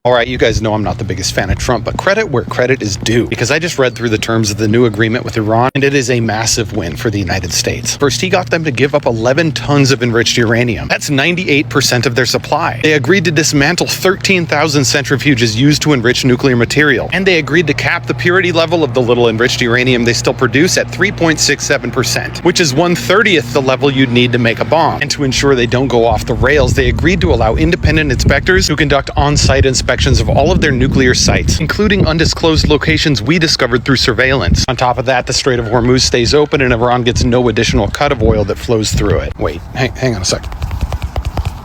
All right, you guys know I'm not the biggest fan of Trump, but credit where credit is due, because I just read through the terms of the new agreement with Iran, and it is a massive win for the United States. First, he got them to give up 11 tons of enriched uranium. That's 98% of their supply. They agreed to dismantle 13,000 centrifuges used to enrich nuclear material, and they agreed to cap the purity level of the little enriched uranium they still produce at 3.67%, which is 1/30th the level you'd need to make a bomb. And to ensure they don't go off the rails, they agreed to allow independent inspectors to conduct on-site inspections of all of their nuclear sites, including undisclosed locations we discovered through surveillance. On top of that, the Strait of Hormuz stays open and Iran gets no additional cut of oil that flows through it. Wait, hang on a sec.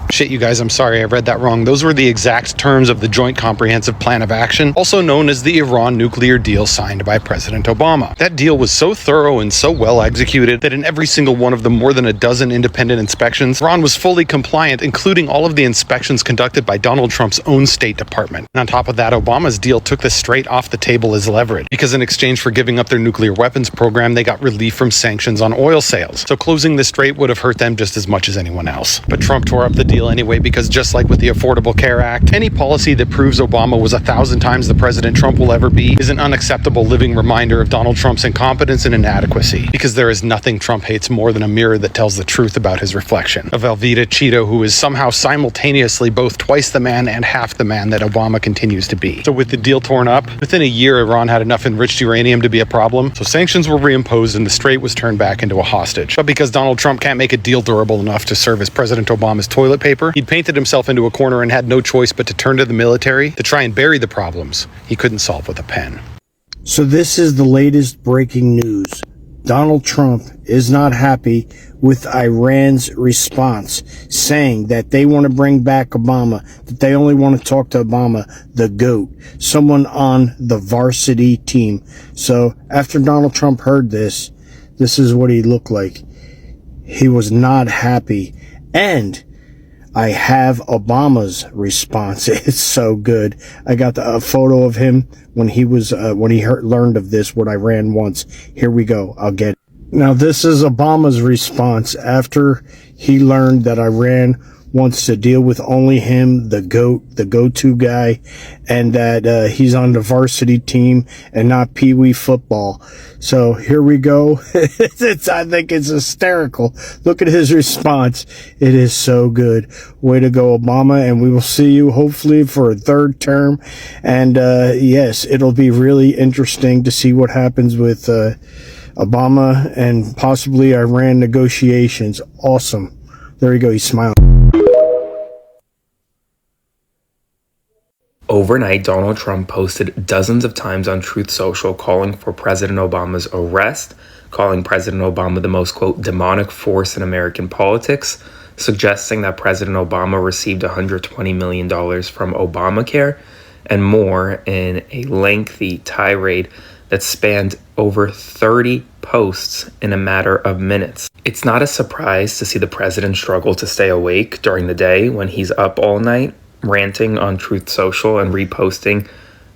Shit, you guys, I'm sorry, I read that wrong. Those were the exact terms of the Joint Comprehensive Plan of Action, also known as the Iran nuclear deal signed by President Obama. That deal was so thorough and so well executed that in every single one of the more than a dozen independent inspections, Iran was fully compliant, including all of the inspections conducted by Donald Trump's own State Department. And on top of that, Obama's deal took the Strait off the table as leverage, because in exchange for giving up their nuclear weapons program, they got relief from sanctions on oil sales. So closing the Strait would have hurt them just as much as anyone else. But Trump tore up the deal anyway, because just like with the Affordable Care Act, any policy that proves Obama was 1,000 times the president Trump will ever be is an unacceptable living reminder of Donald Trump's incompetence and inadequacy, because there is nothing Trump hates more than a mirror that tells the truth about his reflection. A Velveeta Cheeto who is somehow simultaneously both twice the man and half the man that Obama continues to be. So with the deal torn up, within a year Iran had enough enriched uranium to be a problem, so sanctions were reimposed and the Strait was turned back into a hostage. But because Donald Trump can't make a deal durable enough to serve as President Obama's toilet paper, he painted himself into a corner and had no choice but to turn to the military to try and bury the problems he couldn't solve with a pen. So this is the latest breaking news. Donald Trump is not happy with Iran's response, saying that they want to bring back Obama, that they only want to talk to Obama, the GOAT, someone on the varsity team. So after Donald Trump heard this, this is what he looked like. He was not happy. And I have Obama's response. It's so good. I got a photo of him when he was learned of this, what Iran wants. Here we go. I'll get it. Now, this is Obama's response after he learned that Iran wants to deal with only him, the GOAT, the go-to guy, and that he's on the varsity team and not Pee-wee football. So here we go. I think it's hysterical. Look at his response. It is so good. Way to go, Obama, and we will see you hopefully for a third term. And yes, it'll be really interesting to see what happens with Obama and possibly Iran negotiations. Awesome. There you go. He's smiling. Overnight, Donald Trump posted dozens of times on Truth Social calling for President Obama's arrest, calling President Obama the most, quote, demonic force in American politics, suggesting that President Obama received $120 million from Obamacare, and more in a lengthy tirade that spanned over 30 posts in a matter of minutes. It's not a surprise to see the president struggle to stay awake during the day when he's up all night, ranting on Truth Social and reposting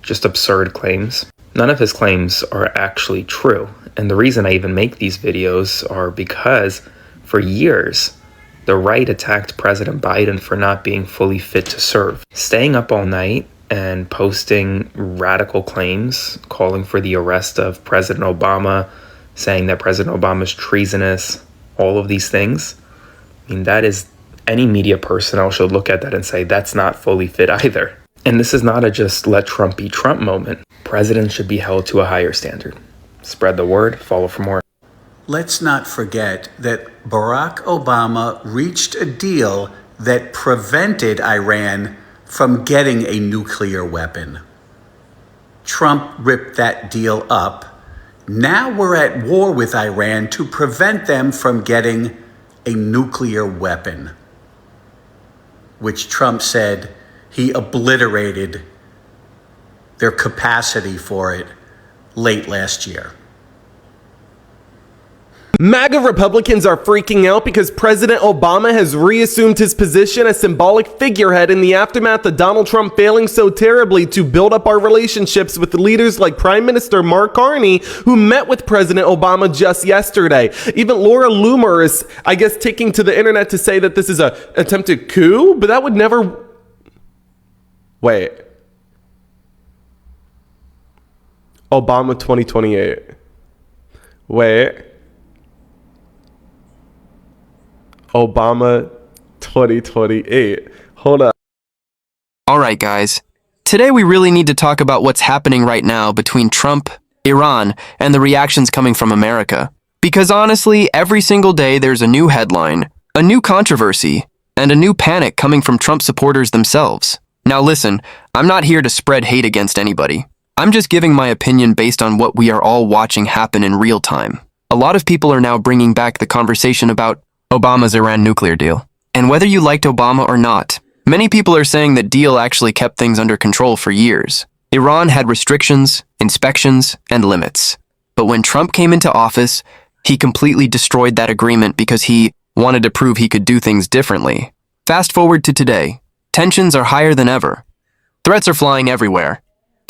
just absurd claims. None of his claims are actually true. And the reason I even make these videos are because for years, the right attacked President Biden for not being fully fit to serve. Staying up all night and posting radical claims, calling for the arrest of President Obama, saying that President Obama is treasonous, all of these things. I mean, that is, any media personnel should look at that and say, that's not fully fit either. And this is not a just let Trump be Trump moment. Presidents should be held to a higher standard. Spread the word, follow for more. Let's not forget that Barack Obama reached a deal that prevented Iran from getting a nuclear weapon. Trump ripped that deal up. Now we're at war with Iran to prevent them from getting a nuclear weapon, which Trump said he obliterated their capacity for it late last year. MAGA Republicans are freaking out because President Obama has reassumed his position as symbolic figurehead in the aftermath of Donald Trump failing so terribly to build up our relationships with leaders like Prime Minister Mark Carney, who met with President Obama just yesterday. Even Laura Loomer is, I guess, taking to the internet to say that this is an attempted coup, but that would never... Wait, Obama 2028. Wait. Obama 2028. Hold up. Alright guys, today we really need to talk about what's happening right now between Trump, Iran, and the reactions coming from America. Because honestly, every single day there's a new headline, a new controversy, and a new panic coming from Trump supporters themselves. Now listen, I'm not here to spread hate against anybody. I'm just giving my opinion based on what we are all watching happen in real time. A lot of people are now bringing back the conversation about Obama's Iran nuclear deal. And whether you liked Obama or not, many people are saying that deal actually kept things under control for years. Iran had restrictions, inspections, and limits. But when Trump came into office, he completely destroyed that agreement because he wanted to prove he could do things differently. Fast forward to today, tensions are higher than ever. Threats are flying everywhere.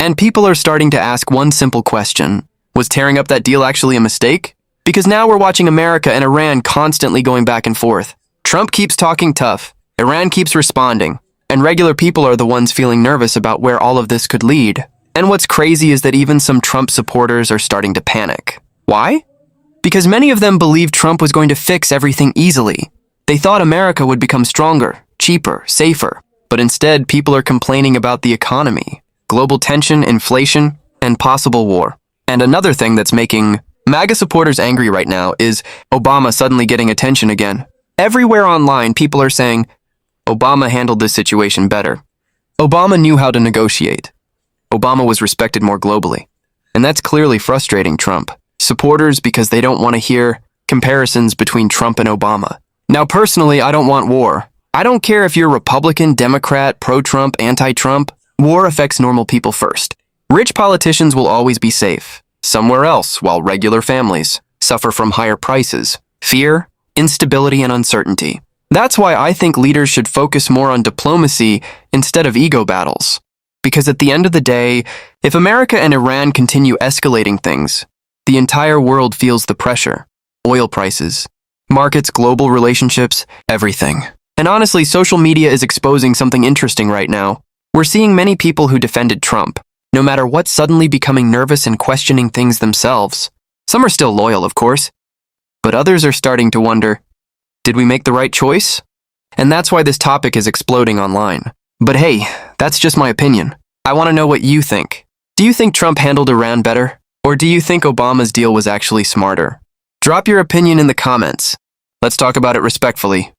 And people are starting to ask one simple question. Was tearing up that deal actually a mistake? Because now we're watching America and Iran constantly going back and forth. Trump keeps talking tough, Iran keeps responding, and regular people are the ones feeling nervous about where all of this could lead. And what's crazy is that even some Trump supporters are starting to panic. Why? Because many of them believed Trump was going to fix everything easily. They thought America would become stronger, cheaper, safer. But instead, people are complaining about the economy, global tension, inflation, and possible war. And another thing that's making Maga supporters angry right now is Obama suddenly getting attention again. Everywhere online, people are saying, Obama handled this situation better. Obama knew how to negotiate. Obama was respected more globally. And that's clearly frustrating Trump supporters because they don't want to hear comparisons between Trump and Obama. Now, personally, I don't want war. I don't care if you're Republican, Democrat, pro-Trump, anti-Trump. War affects normal people first. Rich politicians will always be safe somewhere else, while regular families suffer from higher prices, fear, instability, and uncertainty. That's why I think leaders should focus more on diplomacy instead of ego battles. Because at the end of the day, if America and Iran continue escalating things, the entire world feels the pressure. Oil prices, markets, global relationships, everything. And honestly, social media is exposing something interesting right now. We're seeing many people who defended Trump, no matter what, suddenly becoming nervous and questioning things themselves. Some are still loyal, of course, but others are starting to wonder, did we make the right choice? And that's why this topic is exploding online. But hey, that's just my opinion. I want to know what you think. Do you think Trump handled Iran better? Or do you think Obama's deal was actually smarter? Drop your opinion in the comments. Let's talk about it respectfully.